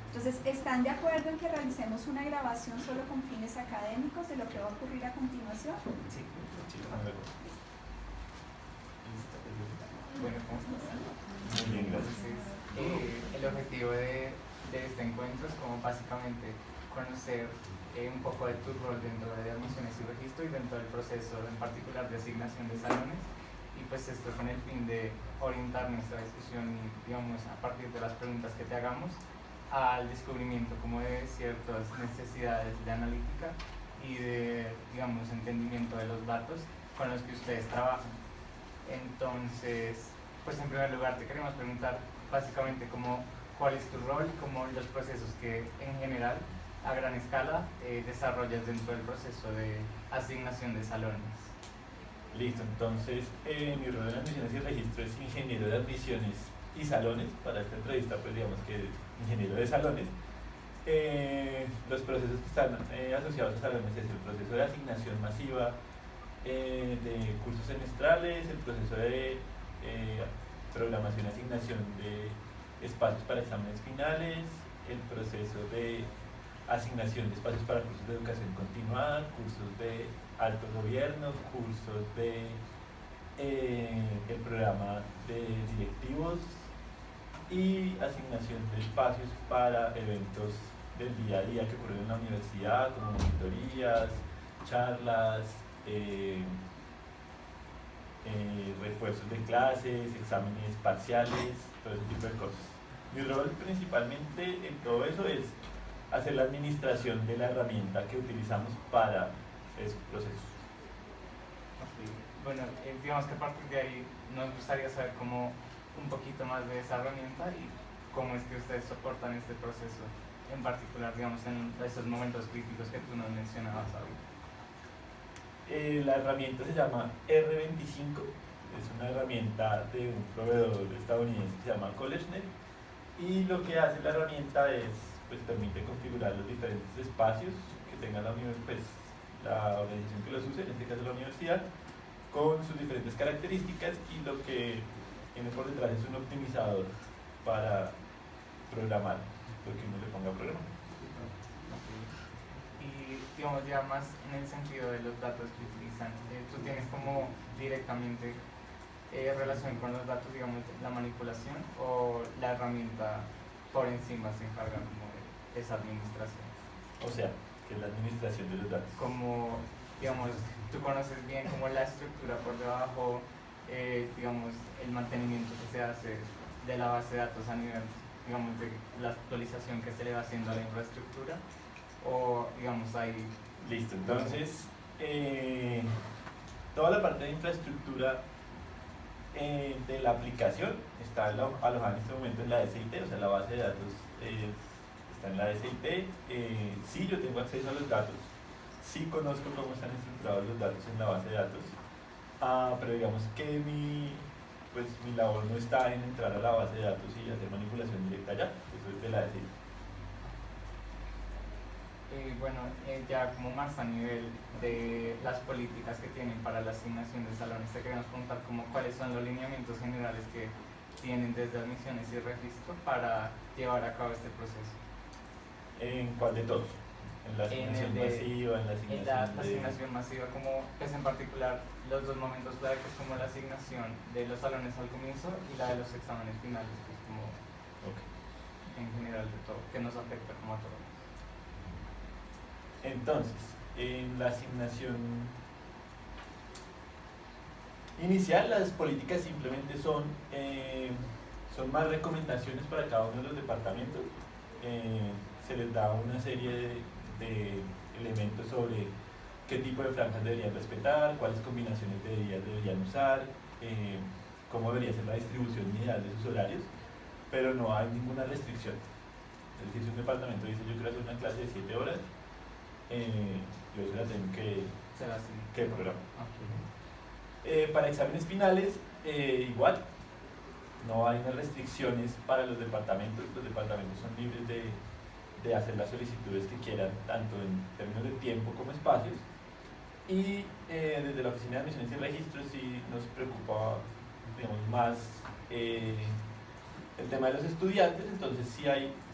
Entonces, ¿están de acuerdo en que realicemos una grabación solo con fines académicos de lo que va a ocurrir a continuación? Sí, Bueno, ¿cómo estás? muy bien, gracias. Entonces, el objetivo de este encuentro es como básicamente conocer un poco de tu rol dentro de admisiones y registro y dentro del proceso en particular de asignación de salones, y pues esto con el fin de orientar nuestra discusión y, digamos, a partir de las preguntas que te hagamos, al descubrimiento como de ciertas necesidades de analítica y de, digamos, entendimiento de los datos con los que ustedes trabajan. Entonces, pues en primer lugar te queremos preguntar básicamente como cuál es tu rol, como los procesos que en general a gran escala desarrollas dentro del proceso de asignación de salones. Listo, entonces mi rol en admisiones y registro es ingeniero de admisiones y salones. Para esta entrevista, pues digamos que ingeniero de salones. Los procesos que están asociados a salones es el proceso de asignación masiva de cursos semestrales, el proceso de programación y asignación de espacios para exámenes finales, el proceso de asignación de espacios para cursos de educación continuada, cursos de alto gobierno, cursos de el programa de directivos y asignación de espacios para eventos del día a día que ocurren en la universidad, como monitorías, charlas, refuerzos de clases, exámenes parciales, todo ese tipo de cosas. Mi rol principalmente en todo eso es hacer la administración de la herramienta que utilizamos para esos procesos. Okay. Bueno, digamos que a partir de ahí nos gustaría saber como un poquito más de esa herramienta y cómo es que ustedes soportan este proceso, en particular, digamos, en esos momentos críticos que tú nos mencionabas ahorita. La herramienta se llama R25, es una herramienta de un proveedor estadounidense que se llama CollegeNet, y lo que hace la herramienta es, pues permite configurar los diferentes espacios que tenga la organización que los use, en este caso la universidad, con sus diferentes características, y lo que tiene por detrás es un optimizador para programar lo que uno le ponga a programar. Y digamos ya más en el sentido de los datos que utilizan, tú tienes como directamente relación con los datos, digamos, la manipulación, o la herramienta por encima se encarga como de esa administración. O sea, que es la administración de los datos. Como, digamos, tú conoces bien como la estructura por debajo, digamos, el mantenimiento que se hace de la base de datos a nivel, digamos, de la actualización que se le va haciendo a la infraestructura, o, digamos, hay... Listo, entonces, toda la parte de infraestructura de la aplicación está alojada en este momento en la SIT, o sea, la base de datos está en la SIT. Sí, yo tengo acceso a los datos, sí conozco cómo están estructurados los datos en la base de datos, pero digamos que mi labor no está en entrar a la base de datos y hacer manipulación directa allá, eso es de la SIT. Bueno, ya como más a nivel de las políticas que tienen para la asignación de salones, te queremos preguntar como cuáles son los lineamientos generales que tienen desde admisiones y registro para llevar a cabo este proceso. ¿En cuál de todos? ¿En la asignación masiva? En la asignación masiva, como pues en particular los dos momentos clave, que es como la asignación de los salones al comienzo y la de los exámenes finales, que es como en general de todo, que nos afecta como a todos. Entonces, en la asignación inicial, las políticas simplemente son más recomendaciones para cada uno de los departamentos. Se les da una serie de elementos sobre qué tipo de franjas deberían respetar, cuáles combinaciones de días deberían usar, cómo debería ser la distribución ideal de sus horarios, pero no hay ninguna restricción. Es decir, si un departamento dice yo quiero hacer una clase de 7 horas, yo se la tengo que programar. Okay. Para exámenes finales, igual, no hay unas restricciones para los departamentos son libres de hacer las solicitudes que quieran, tanto en términos de tiempo como espacios, y desde la Oficina de Admisiones y Registros sí nos preocupa, digamos, más El tema de los estudiantes, entonces sí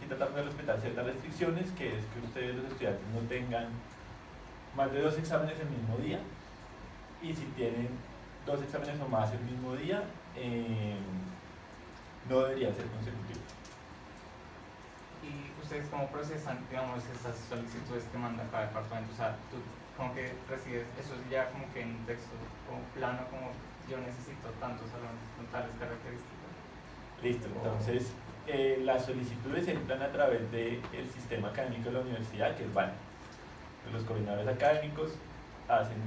tratamos de respetar ciertas restricciones, que es que ustedes los estudiantes no tengan más de 2 exámenes el mismo día, y si tienen 2 exámenes o más el mismo día, no deberían ser consecutivos. ¿Y ustedes cómo procesan, digamos, esas solicitudes que manda cada departamento? O sea, tú como que recibes eso ya como que en un texto como plano, como yo necesito tantos salones con tales características. Listo, entonces las solicitudes entran a través del sistema académico de la universidad, que es BAN. Los coordinadores académicos hacen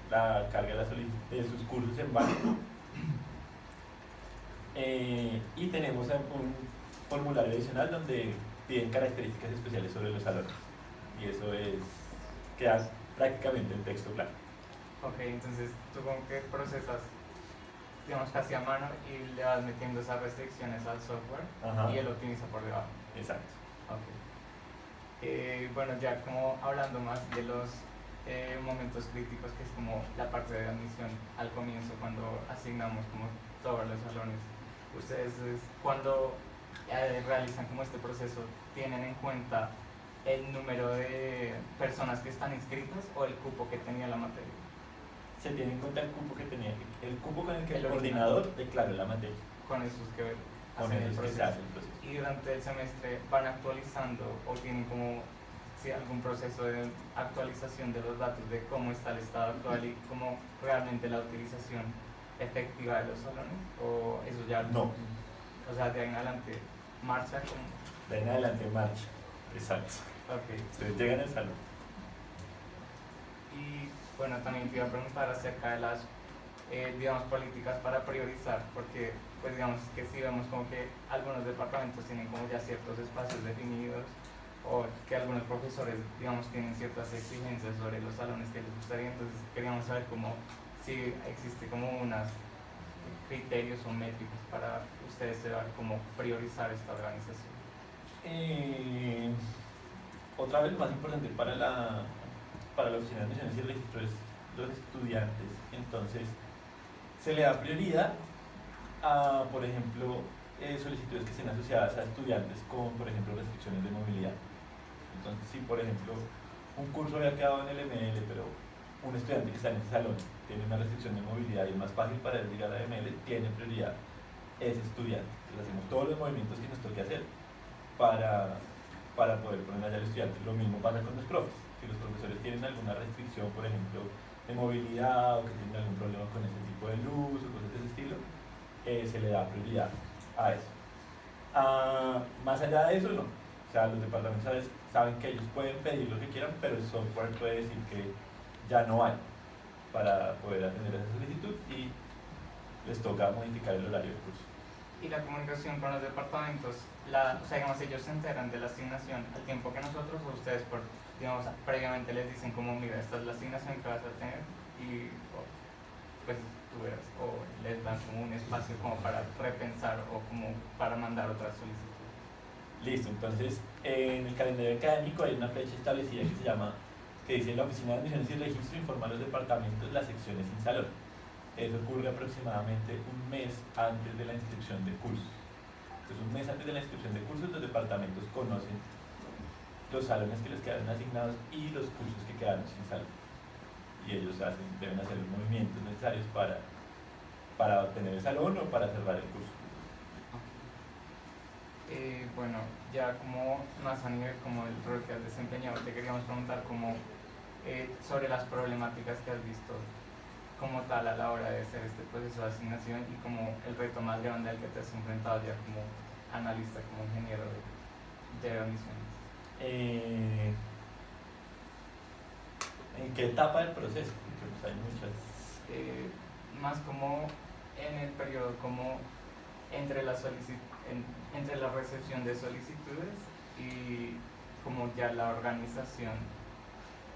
la carga de sus cursos en BAN. Y tenemos un formulario adicional donde piden características especiales sobre los salones. Y eso queda prácticamente en texto claro. Ok, entonces tú como que procesas, digamos, casi a mano y le vas metiendo esas restricciones al software. Ajá. Y él lo optimiza por debajo. Exacto. Ok. Bueno, ya como hablando más de los momentos críticos, que es como la parte de admisión al comienzo, cuando asignamos como todos los salones, ustedes cuando realizan como este proceso, ¿tienen en cuenta el número de personas que están inscritas o el cupo que tenía la materia? Se tiene en cuenta el cupo con el que el El coordinador declaró la materia. Con esos que Con hacen el esos que se proceso. hace el proceso. Y durante el semestre van actualizando o tienen como algún proceso de actualización de los datos de cómo está el estado actual y cómo realmente la utilización efectiva de los salones, o eso ya No. O sea, de ahí en adelante marcha como. De ahí en adelante marcha. Exacto. Ok. Ustedes llegan al salón. Y bueno, también te iba a preguntar acerca de las digamos, políticas para priorizar, porque pues digamos que si vemos como que algunos departamentos tienen como ya ciertos espacios definidos, o que algunos profesores, digamos, tienen ciertas exigencias sobre los salones que les gustaría. Entonces queríamos saber cómo, si existe como unos criterios o métricas para ustedes saber cómo priorizar esta organización. Otra vez, lo más importante para la Oficina de Admisiones y Registro es los estudiantes. Entonces, se le da prioridad a, por ejemplo, solicitudes que estén asociadas a estudiantes con, por ejemplo, restricciones de movilidad. Entonces, si por ejemplo un curso había quedado en el ML, pero un estudiante que está en ese salón tiene una restricción de movilidad y es más fácil para él llegar a ML, tiene prioridad ese estudiante. Entonces, hacemos todos los movimientos que nos toque hacer para poder poner allá al estudiante. Lo mismo pasa con los profes. Si los profesores tienen alguna restricción, por ejemplo, de movilidad o que tienen algún problema con ese tipo de luz o cosas de ese estilo, se le da prioridad a eso. Más allá de eso, no. O sea, los departamentos saben que ellos pueden pedir lo que quieran, pero el software puede decir que ya no hay para poder atender esa solicitud y les toca modificar el horario del curso. Y la comunicación con los departamentos, o sea, digamos, ellos se enteran de la asignación al tiempo que nosotros, o ustedes, digamos, previamente les dicen como, mira, esta es la asignación que vas a tener, y pues tú verás, o les dan como un espacio como para repensar o como para mandar otra solicitud. Listo, entonces en el calendario académico hay una fecha establecida que dice: la Oficina de Admisiones y Registro informa a los departamentos las secciones sin salón. Eso ocurre aproximadamente un mes antes de la inscripción de cursos. Entonces, un mes antes de la inscripción de cursos, los departamentos conocen los salones que les quedaron asignados y los cursos que quedaron sin salón. Y ellos deben hacer los movimientos necesarios para obtener el salón o para cerrar el curso. Bueno, ya como más a nivel como el rol que has desempeñado, te queríamos preguntar como sobre las problemáticas que has visto como tal a la hora de hacer este proceso de asignación y como el reto más grande al que te has enfrentado ya como analista, como ingeniero de admisiones. ¿En qué etapa del proceso? Porque pues, hay muchas. Más como en el periodo como entre la recepción de solicitudes y como ya la organización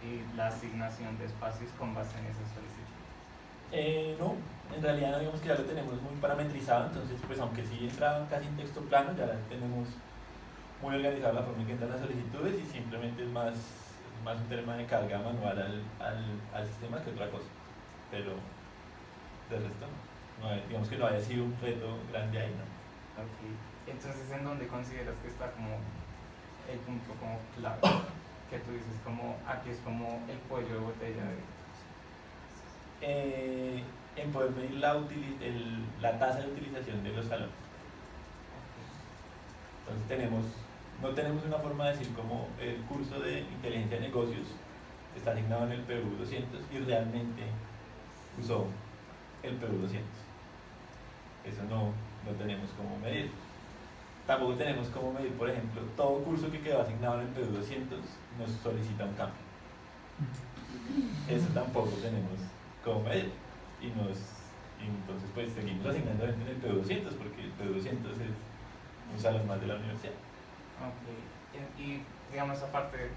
y la asignación de espacios con base en esas solicitudes. No, en realidad no, digamos que ya lo tenemos muy parametrizado, entonces pues aunque sí entra casi en texto plano, ya tenemos muy organizada la forma en que entran las solicitudes y simplemente es más un tema de carga manual al sistema que otra cosa, pero de resto no, digamos que no haya sido un reto grande ahí, ¿no? Ok. Entonces, ¿en dónde consideras que está como el punto como clave? Que tú dices como, aquí es como el cuello de botella en poder medir la tasa de utilización de los salones. Entonces no tenemos una forma de decir como el curso de inteligencia de negocios está asignado en el PU 200 y realmente usó el PU 200. Eso no tenemos cómo medir. Tampoco tenemos cómo medir, por ejemplo, todo curso que quedó asignado en el PU 200 nos solicita un cambio. Eso tampoco tenemos cómo medir. Y entonces pues seguimos asignando gente en el PU 200 porque el PU 200 es un salón más de la universidad. Ok, y digamos aparte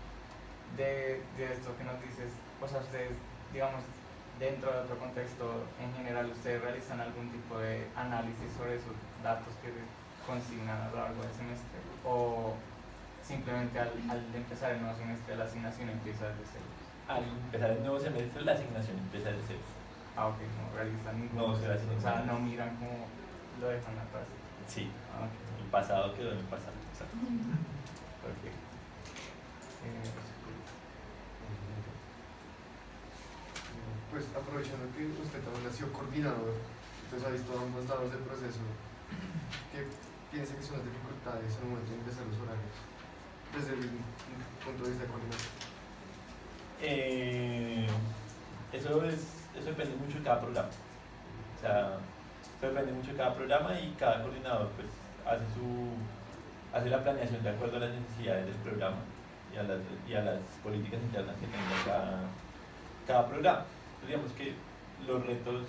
de esto que nos dices, o sea, ustedes, digamos, dentro de otro contexto, en general, ¿ustedes realizan algún tipo de análisis sobre esos datos que consignan a lo largo del semestre? ¿O simplemente al empezar el nuevo semestre la asignación empieza desde cero? Al empezar el nuevo semestre la asignación empieza desde cero. Ah, ok, no realizan ningún No se proceso, hace o sea, ningún no miran cómo lo dejan atrás. Sí, Ah, ok. el pasado quedó en el pasado. Exacto. Perfecto. Pues aprovechando que usted también ha sido coordinador, entonces ha visto ambos lados del proceso, ¿qué piensa que son las dificultades al momento de empezar los horarios? Desde el punto de vista de coordinación. Eso depende mucho de cada programa. O sea, eso depende mucho de cada programa y cada coordinador pues hace la planeación de acuerdo a las necesidades del programa y a las políticas internas que tenga cada programa. Entonces, digamos que los retos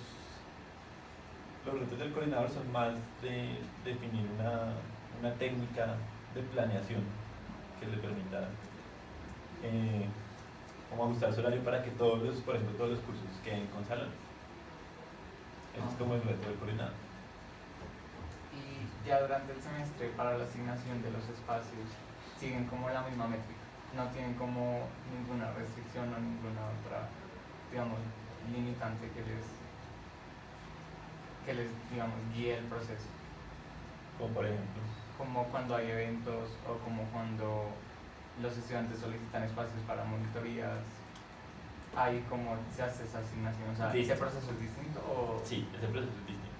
del coordinador son más de definir una técnica de planeación que le permita como ajustar su horario para que por ejemplo, todos los cursos queden con salones. Ese es como el reto del coordinador. Y ya durante el semestre, para la asignación de los espacios, siguen como la misma métrica. No tienen como ninguna restricción o ninguna otra, digamos, limitante que les digamos, guíe el proceso. Como por ejemplo. Como cuando hay eventos o como cuando los estudiantes solicitan espacios para monitorías, ahí como se hace esa asignación, o sea, Sí. ¿ese proceso es distinto o Sí, ese proceso es distinto.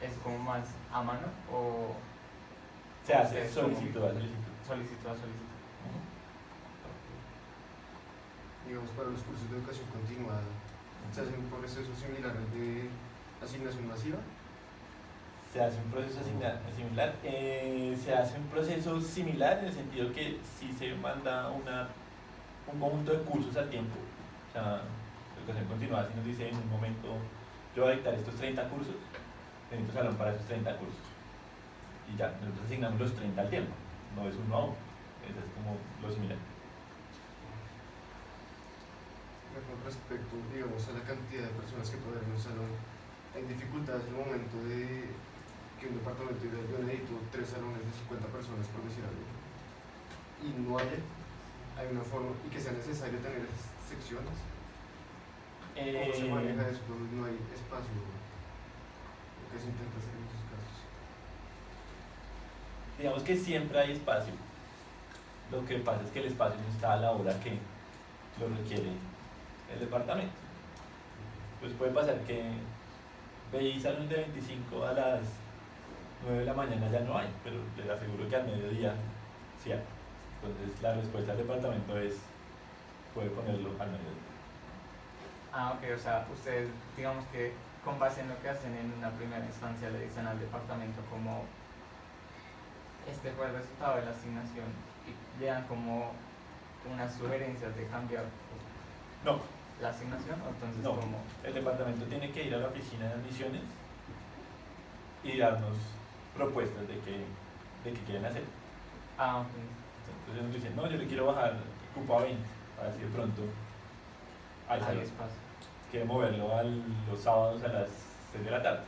es como más a mano o Se hace es como solicitud a solicitud. solicitud a solicitud? Digamos, para los cursos de educación continuada, ¿se hace un proceso similar al de asignación masiva? Se hace un proceso similar. Se hace un proceso similar en el sentido que si se manda un conjunto de cursos al tiempo, o sea, educación continuada, si nos dice en un momento, yo voy a dictar estos 30 cursos, necesito salón para esos 30 cursos. Y ya, nosotros asignamos los 30 al tiempo, no es uno a uno. Eso es como lo similar. Con respecto, digamos, a la cantidad de personas que pueden en un salón, ¿hay dificultades en el momento de que un departamento diga yo necesito 3 salones de 50 personas, por decir algo, y no hay una forma, y que sea necesario tener esas secciones? ¿Cómo se maneja eso cuando no hay espacio? ¿O qué se intenta hacer en esos casos? Digamos que siempre hay espacio. Lo que pasa es que el espacio no está a la hora que lo requiere el departamento. Pues puede pasar que veis salones de 25 a las 9 de la mañana ya no hay, pero les aseguro que al mediodía sí hay. Entonces la respuesta del departamento es poder ponerlo al mediodía. Ah, ok, o sea, ustedes digamos que con base en lo que hacen en una primera instancia le dicen al departamento como este fue el resultado de la asignación y le dan como unas sugerencias de cambiar No, la asignación, o entonces no. como El departamento tiene que ir a la oficina de admisiones y darnos propuestas de qué quieren hacer. ah, ok. Entonces nos dicen, no, yo le quiero bajar cupo a 20, para ver si de pronto hay Hay salón. espacio. Quiere moverlo los sábados a las 6 de la tarde,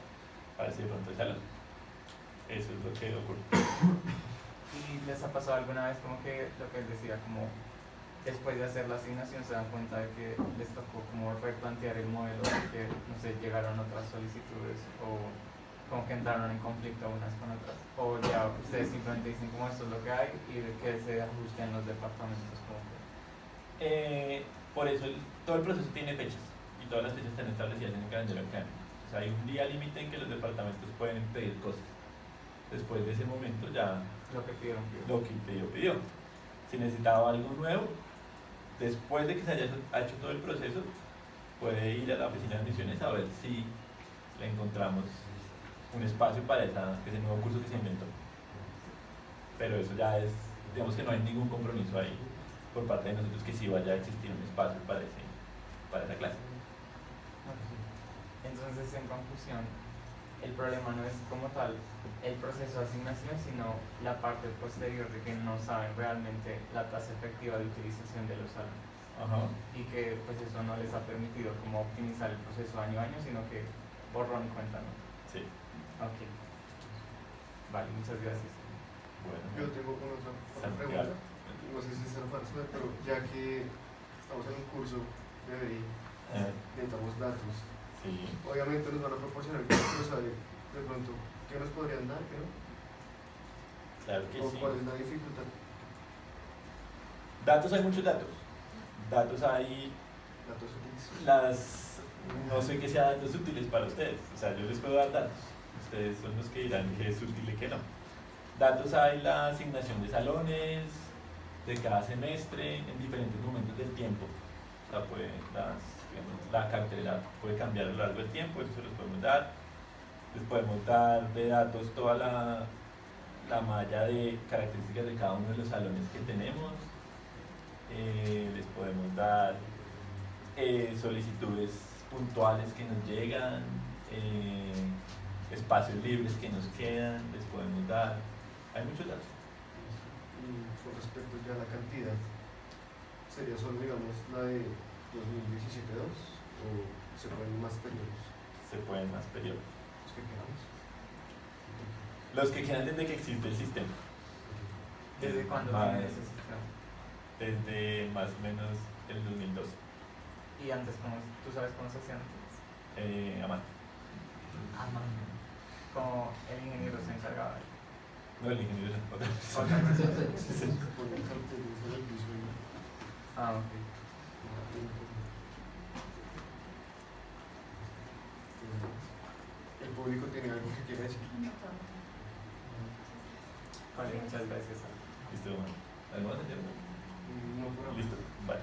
para ver si de pronto hay salón. Eso es lo que ocurre. ¿Y les ha pasado alguna vez como que lo que él decía, como después de hacer la asignación se dan cuenta de que les tocó como replantear el modelo porque, no sé, llegaron otras solicitudes o como que entraron en conflicto unas con otras, o ya ustedes simplemente dicen como esto es lo que hay y que se ajusten los departamentos como que... Por eso todo el proceso tiene fechas y todas las fechas están establecidas en el calendario académico. O sea, hay un día límite en que los departamentos pueden pedir cosas. Después de ese momento ya Lo que pidieron. lo que pidió. Si necesitaba algo nuevo, después de que se haya hecho todo el proceso, puede ir a la oficina de admisiones a ver si le encontramos un espacio para ese nuevo curso que se inventó. Pero eso ya es, digamos que no hay ningún compromiso ahí por parte de nosotros que sí vaya a existir un espacio para esa clase. Entonces, en conclusión, el problema no es como tal el proceso de asignación, sino la parte posterior de que no saben realmente la tasa efectiva de utilización de los alumnos. Ajá. Y que pues eso no les ha permitido como optimizar el proceso año a año, sino que borrón y cuenta nueva. Sí. Ok. Vale, muchas gracias. Bueno. Yo tengo otra Santiago. pregunta. No sé si se lo parece, pero ya que estamos en un curso de BI, necesitamos datos. Sí. Obviamente nos van a proporcionar el curso, sabe de pronto qué nos podrían dar, qué no, Claro que o sí. cuál es la dificultad. Datos, hay muchos datos. Datos hay Datos útiles. no sé qué sean datos útiles para ustedes. O sea, yo les puedo dar datos. Ustedes son los que dirán qué es útil y qué no. Datos hay la asignación de salones de cada semestre en diferentes momentos del tiempo. O sea, la cartera puede cambiar a lo largo del tiempo, eso se los podemos dar. Les podemos dar de datos toda la malla de características de cada uno de los salones que tenemos. Les podemos dar solicitudes puntuales que nos llegan, espacios libres que nos quedan, les podemos dar. Hay muchos datos. Y con respecto ya a la cantidad, ¿sería solo, digamos, la de 2017-2 o se pueden más periodos? Se pueden más periodos. Los que queramos. Los que quedan desde que existe el sistema. ¿Desde cuándo Más- tienen ese sistema? Desde más o menos el 2012. Y antes, ¿tú sabes cómo se hacía antes? Amante. Como el ingeniero se encargaba de No, el ingeniero es otra persona. otra persona. Se ponen carteles en el piso y Ah, ok. el público tiene algo que quiere decir. Vale, muchas gracias. Listo, bueno. ¿Algo más? No por ahora. Listo, vale.